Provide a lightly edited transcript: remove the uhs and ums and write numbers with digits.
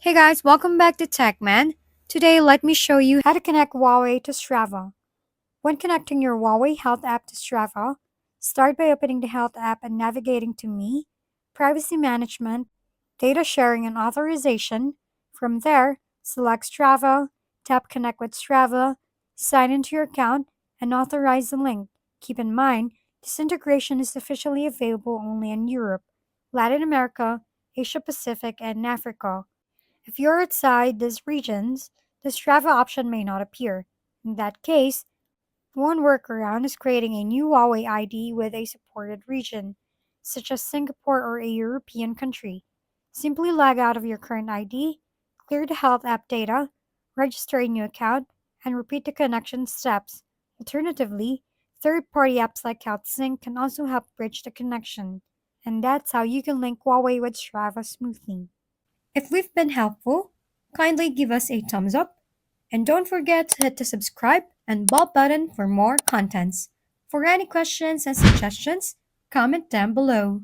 Hey guys, welcome back to TechMan. Today, let me show you how to connect Huawei to Strava. When connecting your Huawei Health app to Strava, start by opening the Health app and navigating to Me, Privacy Management, Data Sharing and Authorization. From there, select Strava, tap Connect with Strava, sign into your account, and authorize the link. Keep in mind, this integration is officially available only in Europe, Latin America, Asia Pacific, and Africa. If you're outside these regions, the Strava option may not appear. In that case, one workaround is creating a new Huawei ID with a supported region, such as Singapore or a European country. Simply log out of your current ID, clear the health app data, register a new account, and repeat the connection steps. Alternatively, third party apps like HealthSync can also help bridge the connection. And that's how you can link Huawei with Strava smoothly. If we've been helpful, kindly give us a thumbs up and don't forget to hit the subscribe and bell button for more contents. For any questions and suggestions, comment down below.